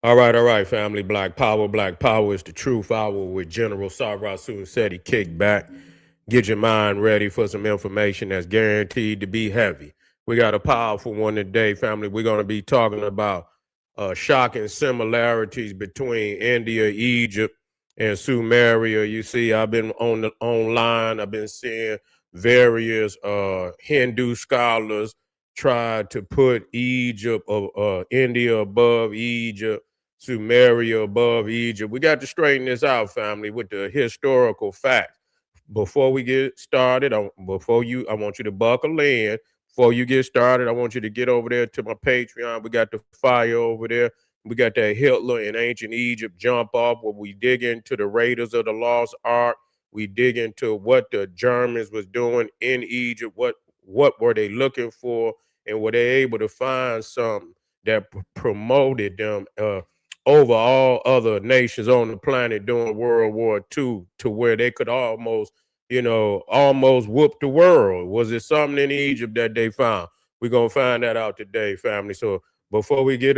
All right, family. Black Power. Black Power is the truth hour with General Sarah Sunseti. Kick back. Get your mind ready for some information that's guaranteed to be heavy. We got a powerful one today, family. We're going to be talking about shocking similarities between India, Egypt, and Sumeria. You see, I've been on the online. I've been seeing various Hindu scholars try to put India above Egypt, Sumeria above Egypt. We got to straighten this out, family, with the historical facts. Before we get started, I want you to buckle in. Before you get started, I want you to get over there to my Patreon. We got the fire over there. We got that Hitler in ancient Egypt jump off where we dig into the Raiders of the Lost Ark. We dig into what the Germans was doing in Egypt. What were they looking for, and were they able to find something that promoted them over all other nations on the planet during World War II to where they could almost whoop the world? Was it something in Egypt that they found? We're going to find that out today, family. So before we get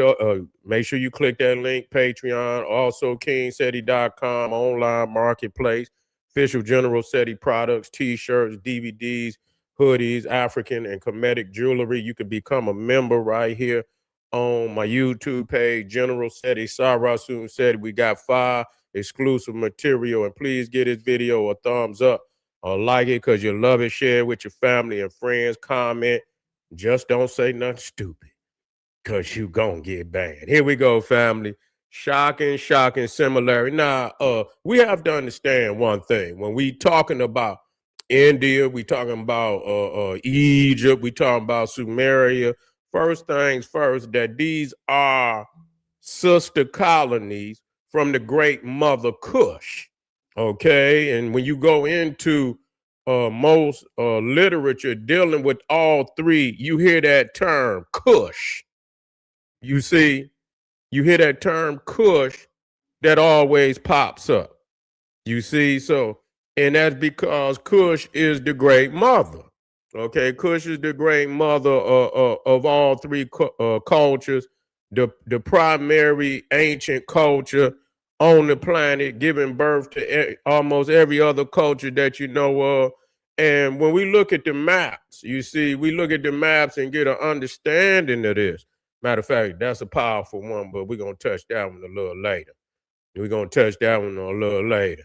make sure you click that link, Patreon, also KingSeti.com, online marketplace, official General Seti products, t-shirts, DVDs, hoodies, African and Kemetic jewelry. You can become a member right here on my YouTube page, General Seti, Sarah Soon said. We got 5 exclusive material, and please give this video a thumbs up or like it because you love it. Share it with your family and friends. Comment. Just don't say nothing stupid because you gonna get banned. Here we go, family. Shocking similarity. Now, we have to understand one thing. When we talking about India, we talking about Egypt, we talking about Sumeria. First things first, that these are sister colonies from the great mother Kush. Okay, and when you go into most literature dealing with all three, you hear that term Kush. You see, you hear that term Kush, that always pops up. You see, so, and that's because Kush is the great mother. Okay, Kush is the great mother of all three cultures, the primary ancient culture on the planet, giving birth to almost every other culture that you know of. And when we look at the maps, you see, we look at the maps and get an understanding of this. Matter of fact, that's a powerful one, but we're gonna touch that one a little later. We're gonna touch that one a little later.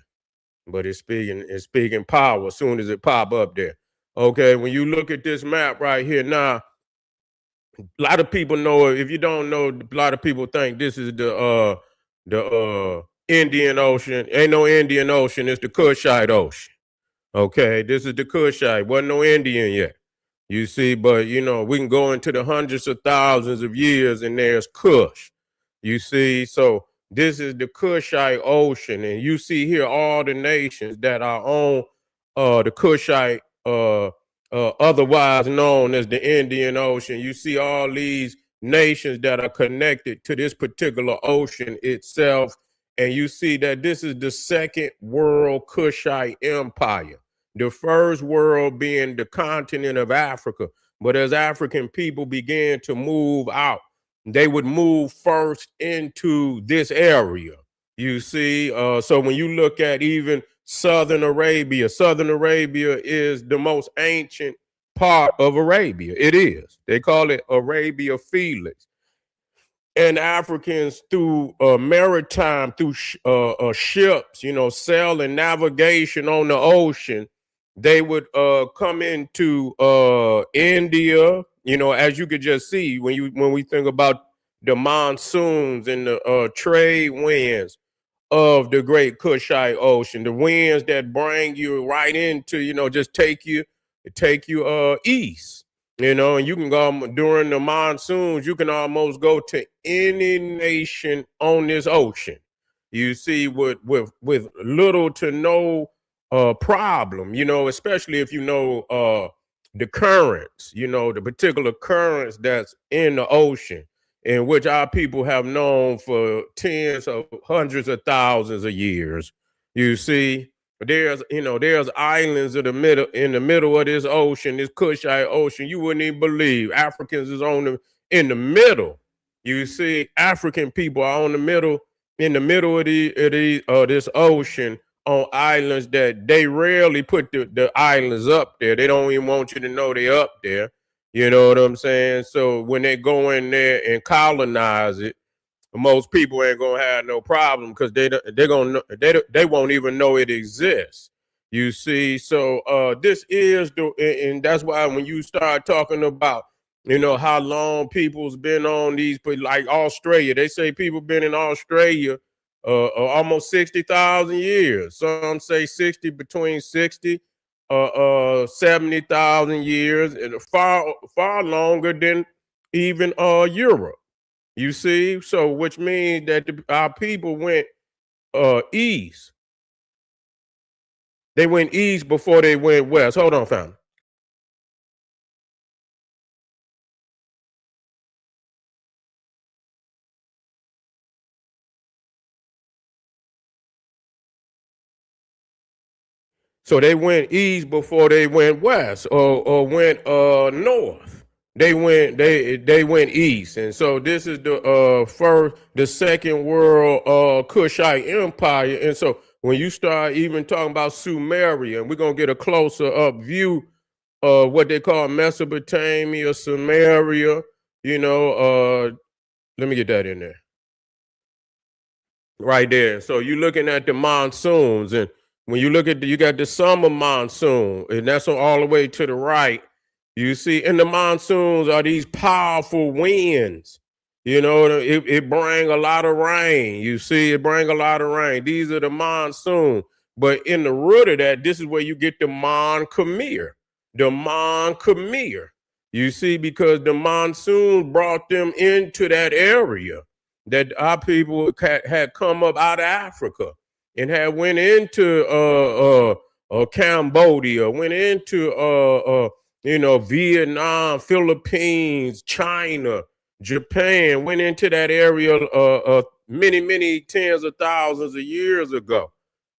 But it's speaking power as soon as it pop up there. Okay, when you look at this map right here now, a lot of people know it. If you don't know, a lot of people think this is the Indian Ocean. Ain't no Indian Ocean, it's the Kushite Ocean. Okay, this is the Kushite. Wasn't no Indian yet. You see, but we can go into the hundreds of thousands of years and there's Kush. You see, so this is the Kushite Ocean, and you see here all the nations that are on the Kushite, otherwise known as the Indian Ocean. You see all these nations that are connected to this particular ocean itself, and you see that this is the second world Kushite Empire. The first world being the continent of Africa. But as African people began to move out, they would move first into this area. You see, so when you look at even Southern Arabia is the most ancient part of Arabia. It is. They call it Arabia Felix. And Africans through maritime, through ships, sail and navigation on the ocean, they would come into India. As you could just see when we think about the monsoons and the trade winds of the great Kushite Ocean, the winds that bring you right into, just take you east. And you can go during the monsoons, you can almost go to any nation on this ocean. You see, with little to no problem, especially if the currents, the particular currents that's in the ocean, in which our people have known for tens of hundreds of thousands of years. You see, there's islands in the middle of this ocean, this Kushite Ocean. You wouldn't even believe Africans is in the middle. You see, African people are in the middle of this ocean on islands that they rarely put the islands up there. They don't even want you to know they're up there. You know what I'm saying? So when they go in there and colonize it, most people ain't gonna have no problem because they won't even know it exists. You see, so this is and that's why when you start talking about how long people's been on these, like Australia, they say people been in Australia almost 60,000 years. Some say 60, between 60 70,000 years, and far longer than even Europe. You see, so which means that our people went east. They went east before they went west. Hold on, fam. So they went east before they went west or went north. They went east, and so this is the second world Kushite Empire. And so when you start even talking about Sumeria, and we're gonna get a closer up view of what they call Mesopotamia, Sumeria. Let me get that in there. Right there. So you're looking at the monsoons, and when you look at you got the summer monsoon, and that's all the way to the right. You see, and the monsoons are these powerful winds. It bring a lot of rain. You see, it bring a lot of rain. These are the monsoon. But in the root of that, this is where you get the Mon Khmer. The Mon Khmer. You see, because the monsoon brought them into that area that our people had come up out of Africa and had went into Cambodia, went into Vietnam, Philippines, China, Japan, went into that area many tens of thousands of years ago.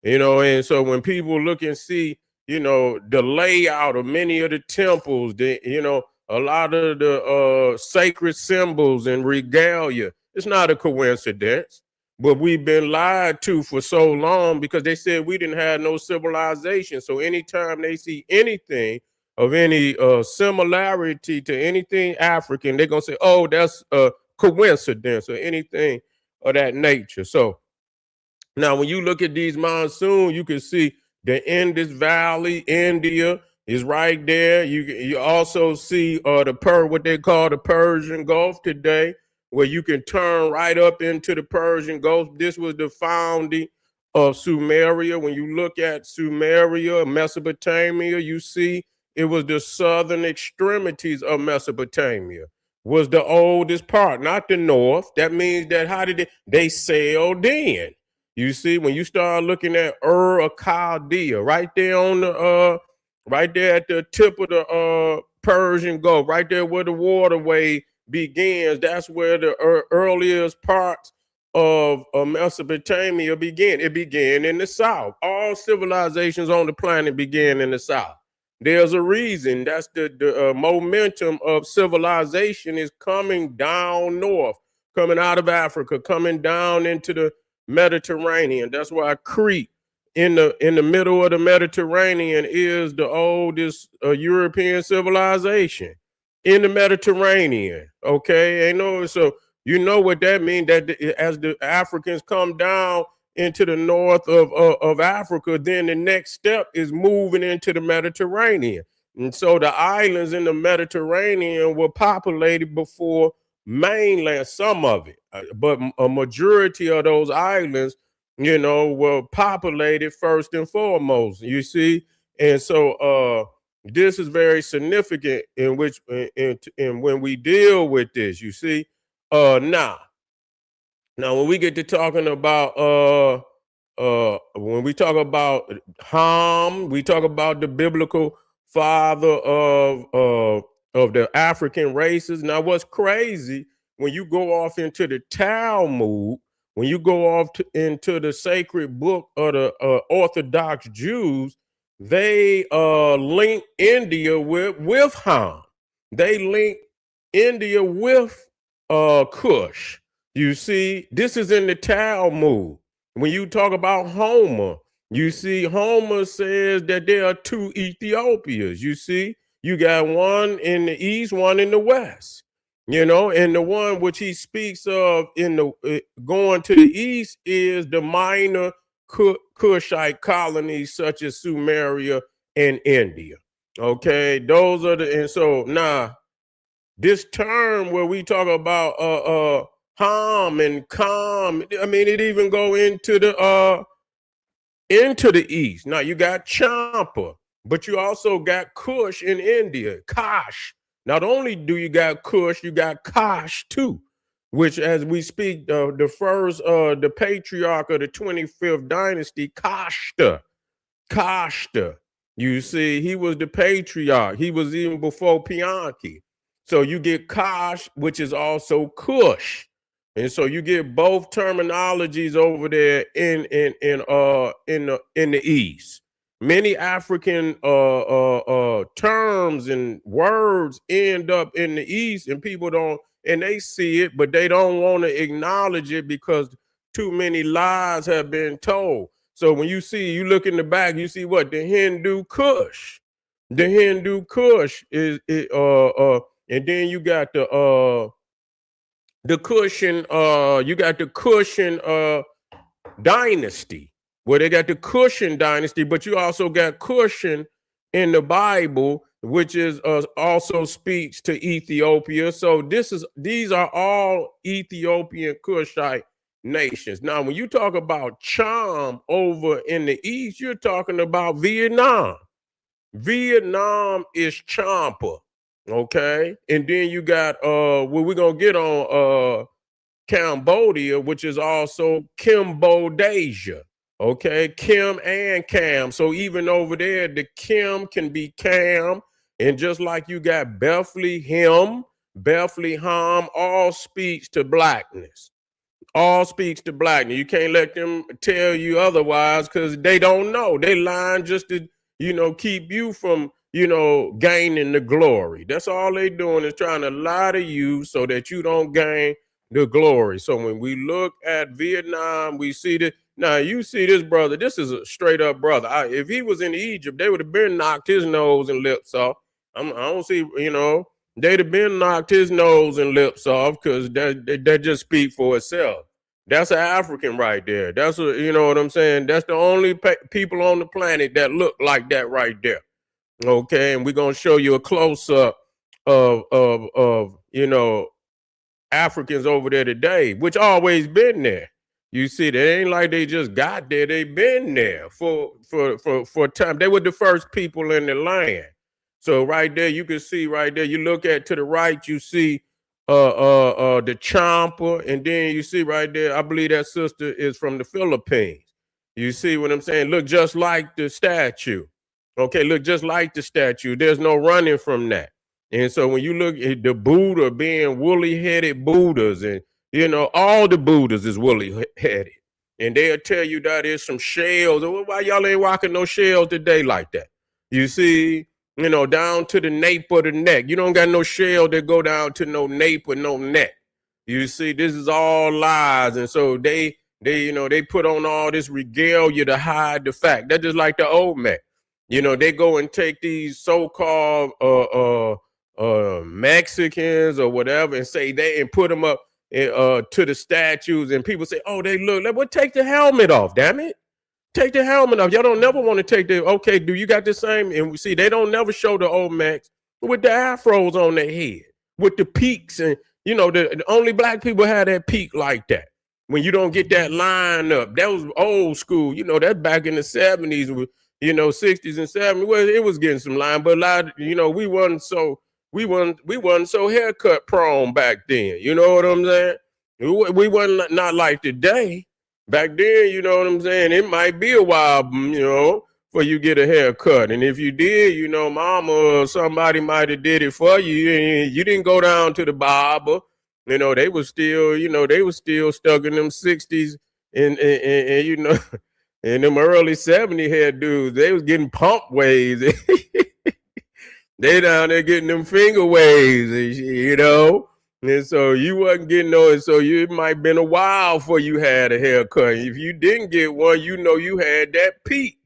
And so when people look and see, the layout of many of the temples, a lot of the sacred symbols and regalia, it's not a coincidence. But we've been lied to for so long because they said we didn't have no civilization. So anytime they see anything of any similarity to anything African, they're gonna say, "Oh, that's a coincidence," or anything of that nature. So now, when you look at these monsoons, you can see the Indus Valley, India is right there. You also see what they call the Persian Gulf today, where you can turn right up into the Persian Gulf. This was the founding of Sumeria. When you look at Sumeria, Mesopotamia, you see it was the southern extremities of Mesopotamia. Was the oldest part, not the north. That means that how did they sailed in? You see, when you start looking at Ur of Chaldea, right there on the right there at the tip of the Persian Gulf, right there where the waterway begins, that's where the earliest parts of Mesopotamia began. It began in the south. All civilizations on the planet began in the south. There's a reason. That's the momentum of civilization is coming down north, coming out of Africa, coming down into the Mediterranean. That's why Crete in the middle of the Mediterranean is the oldest European civilization in the Mediterranean. Okay, so you know what that means. That as the Africans come down into the north of Africa, then the next step is moving into the Mediterranean. And so the islands in the Mediterranean were populated before mainland, some of it, but a majority of those islands, were populated first and foremost. You see, and so this is very significant in which, in when we deal with this. You see, now when we get to talking about when we talk about Ham, we talk about the biblical father of the African races. Now, what's crazy when you go off into the Talmud, when you go off into the sacred book of the Orthodox Jews, they link India with Ham. They link India with Kush. You see, this is in the Talmud. When you talk about Homer, you see Homer says that there are two Ethiopias. You see, you got one in the east, one in the west. And the one which he speaks of in the going to the east is the minor Kushite colonies such as Sumeria and India. Okay, those are and so now this term where we talk about Ham and Kam, I mean, it even go into the east. Now you got Champa, but you also got Kush in India, Kosh. Not only do you got Kush, you got Kosh too, which as we speak, the patriarch of the 25th dynasty, Kashta. You see, he was the patriarch. He was even before Pianki. So you get Kosh, which is also Kush. And so you get both terminologies over there in the East. Many African terms and words end up in the East, and people don't, and they see it, but they don't want to acknowledge it because too many lies have been told. So when you look in the back, you see what? The Hindu Kush. The Hindu Kush is and then you got the Kushan, you got the Kushan dynasty, where they got the Kushan dynasty, but you also got Kushan in the Bible, which is also speaks to Ethiopia. So these are all Ethiopian Kushite nations. Now, when you talk about Cham over in the East, you're talking about Vietnam. Vietnam is Champa. Okay, and then you got we're gonna get on Cambodia, which is also Cambodasia. Okay, Kim and Cam. So even over there, the Kim can be Cam, and just like you got Bethlehem, all speaks to blackness. All speaks to blackness. You can't let them tell you otherwise because they don't know. They lying just to keep you from gaining the glory. That's all they doing is trying to lie to you so that you don't gain the glory. So when we look at Vietnam, we see that. Now you see this brother. This is a straight up brother. If he was in Egypt, they would have been knocked his nose and lips off. I don't see. They'd have been knocked his nose and lips off because that just speak for itself. That's an African right there. That's you know what I'm saying. That's the only people on the planet that look like that right there. Okay, and we're gonna show you a close up of Africans over there today, which always been there. You see, they ain't like they just got there; they been there for time. They were the first people in the land. So right there, you can see right there. You look at to the right, you see the Champa, and then you see right there. I believe that sister is from the Philippines. You see what I'm saying? Look just like the statue. Okay, look just like the statue. There's no running from that. And so when you look at the Buddha being woolly-headed Buddhas, and all the Buddhas is woolly-headed, and they'll tell you that there's some shells. Why y'all ain't rocking no shells today like that? You see, down to the nape of the neck. You don't got no shell that go down to no nape or no neck. You see, this is all lies, and so they put on all this regalia to hide the fact. That's just like the old man. They go and take these so-called Mexicans or whatever and say and put them up to the statues, and people say, oh, they look, well, take the helmet off, damn it. Take the helmet off. Y'all don't never want to take okay, do you got the same? And we see they don't never show the old Mex with the afros on their head, with the peaks, and the only black people have that peak like that. When you don't get that line up, that was old school. That back in the 70s with 60s and 70s, well, it was getting some line, but a lot, we wasn't so haircut prone back then. You know what I'm saying? We wasn't not like today. Back then, you know what I'm saying? It might be a while, for you get a haircut. And if you did, mama or somebody might have did it for you, and you didn't go down to the barber. They was still, stuck in them 60s and in them early 70s hair dudes, they was getting pump waves. They down there getting them finger waves, And so you wasn't getting no, and so it might been a while before you had a haircut. If you didn't get one, you had that peak,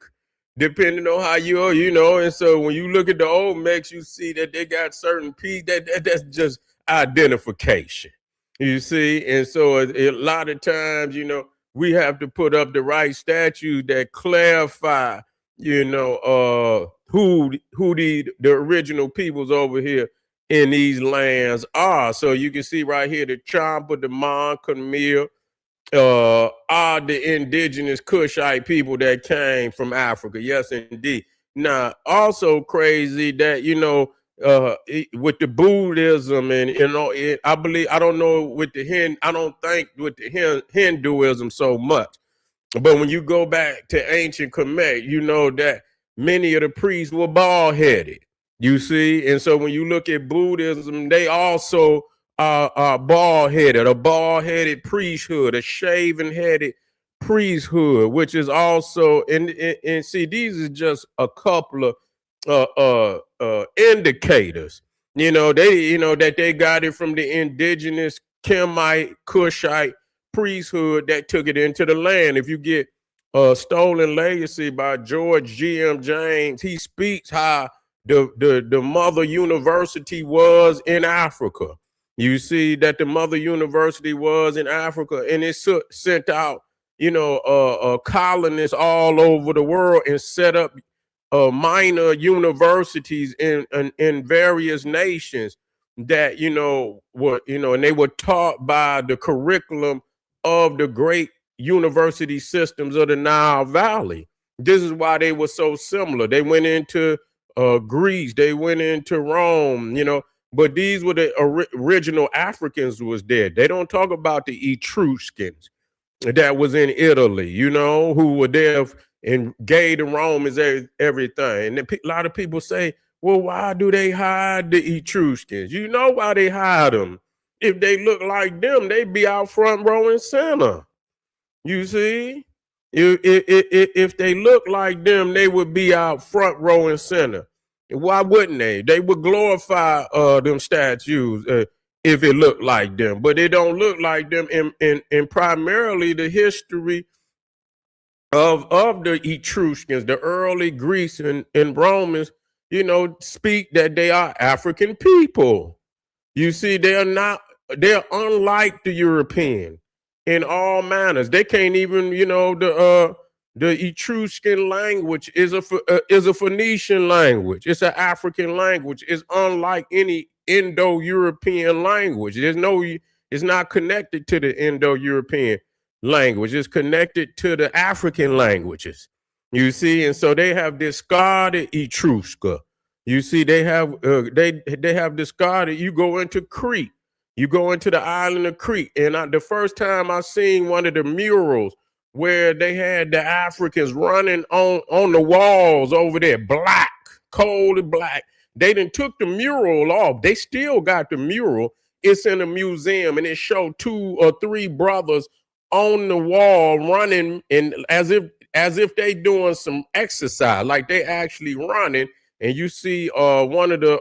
depending on how and so when you look at the old mechs, you see that they got certain peaks. That's just identification, you see. And so a lot of times, we have to put up the right statutes that clarify, who the original peoples over here in these lands are. So you can see right here, the Champa, the Mon, Khmer, are the indigenous Kushite people that came from Africa. Yes, indeed. Now, also crazy that, with the Buddhism and, I don't know with the I don't think with the Hinduism so much. But when you go back to ancient Kemet, you know that many of the priests were bald headed. You see, and so when you look at Buddhism, they also are bald headed, a bald headed priesthood, a shaven headed priesthood, which is also and see, these is just a couple of indicators. That they got it from the indigenous Kemite, Kushite priesthood that took it into the land. If you get Stolen Legacy by George G.M. James, he speaks how the mother university was in Africa. You see that the mother university was in Africa, and it sent out, colonists all over the world and set up minor universities in various nations that, and they were taught by the curriculum of the great university systems of the Nile Valley. This is why they were so similar. They went into Greece, they went into Rome, but these were the original Africans was there. They don't talk about the Etruscans that was in Italy, who were there and gave the Romans everything. And a lot of people say, well, why do they hide the Etruscans? You know why they hide them. If they look like them, they'd be out front row and center. You see? If they look like them, they would be out front row and center. Why wouldn't they? They would glorify them statues if it looked like them, but it don't look like them. In primarily the history of the Etruscans, the early Greeks and Romans, speak that they are African people. You see, they're unlike the European in all manners. They can't even, the Etruscan language is a Phoenician language. It's an African language. It's unlike any Indo-European language. It's not connected to the Indo-European language. It's connected to the African languages. You see, and so they have discarded Etrusca. You see, they have discarded. You go into Crete. You go into the island of Crete, and the first time I seen one of the murals where they had the Africans running on the walls over there, black, cold black. They done took the mural off. They still got the mural. It's in a museum, and it showed 2 or 3 brothers on the wall running, and as if they doing some exercise, like they actually running. And you see one of the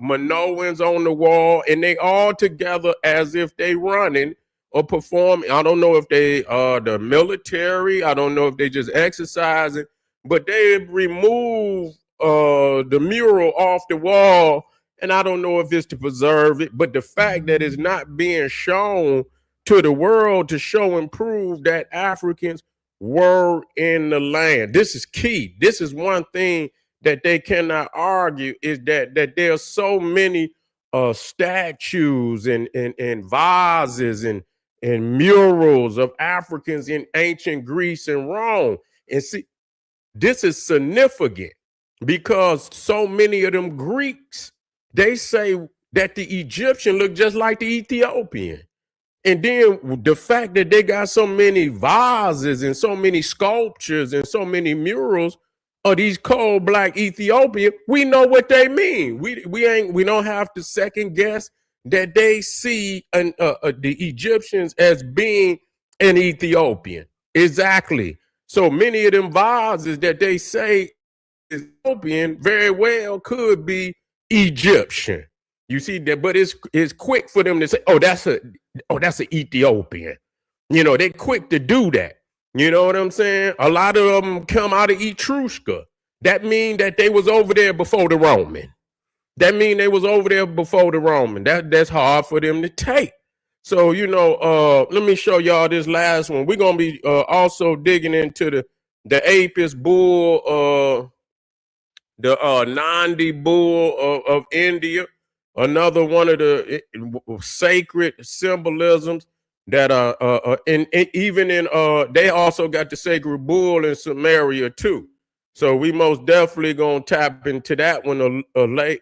Minoans on the wall, and they all together as if they running or performing. I don't know if they are the military. I don't know if they just exercising, but they remove the mural off the wall. And I don't know if it's to preserve it, but the fact that it's not being shown to the world to show and prove that Africans were in the land. This is key. This is one thing that they cannot argue, is that there are so many statues and vases and murals of Africans in ancient Greece and Rome. And see, this is significant because so many of them Greeks, they say that the Egyptian look just like the Ethiopian. And then the fact that they got so many vases and so many sculptures and so many murals of these cold black Ethiopian, we know what they mean. We don't have to second guess that they see the Egyptians as being an Ethiopian. Exactly. So many of them vases that they say is Ethiopian very well could be Egyptian. You see that, but it's quick for them to say, oh, that's an Ethiopian. You know, they quick to do that. You know what I'm saying? A lot of them come out of Etrusca. That mean that they was over there before the Roman. That's hard for them to take. So, you know, let me show y'all this last one. We're gonna be also digging into the Apis bull, the Nandi bull of India, another one of the sacred symbolisms that and even in they also got the sacred bull in Sumeria too. So we most definitely gonna tap into that one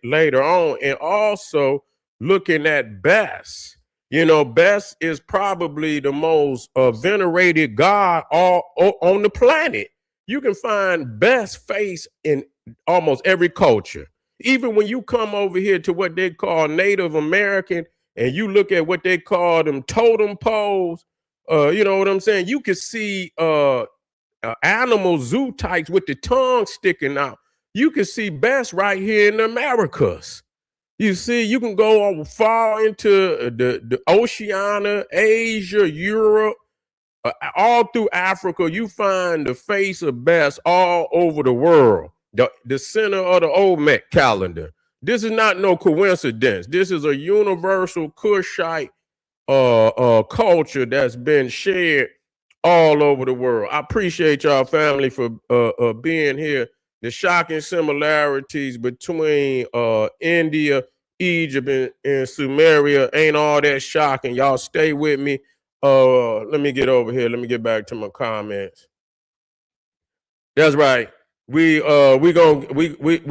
later on, and also looking at Bes. You know, Bes is probably the most venerated god on the planet. You can find Bes face in almost every culture. Even when you come over here to what they call Native American, and you look at what they call them totem poles, you know what I'm saying? You can see animal zoo types with the tongue sticking out. You can see Bes right here in the Americas. You see, you can go far into the Oceania, Asia, Europe, all through Africa. You find the face of Bes all over the world. The center of the Olmec calendar. This is not no coincidence. This is a universal Kushite culture that's been shared all over the world. I appreciate y'all family for being here. The shocking similarities between India, Egypt, and Sumeria ain't all that shocking. Y'all stay with me. Let me get over here. Let me get back to my comments. That's right. We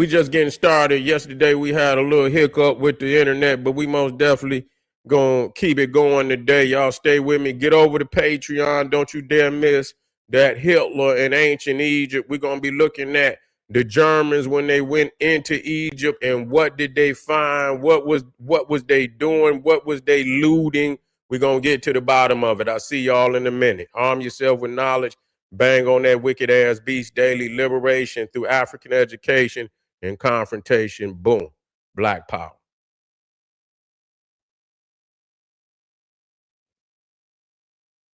just getting started. Yesterday we had a little hiccup with the internet, but we most definitely gonna keep it going today. Y'all stay with me. Get over to Patreon. Don't you dare miss that Hitler in ancient Egypt. We're gonna be looking at the Germans when they went into Egypt and what did they find? What was they doing? What was they looting? We're gonna get to the bottom of it. I'll see y'all in a minute. Arm yourself with knowledge. Bang on that wicked ass beast daily. Liberation through African education and confrontation. Boom. Black power.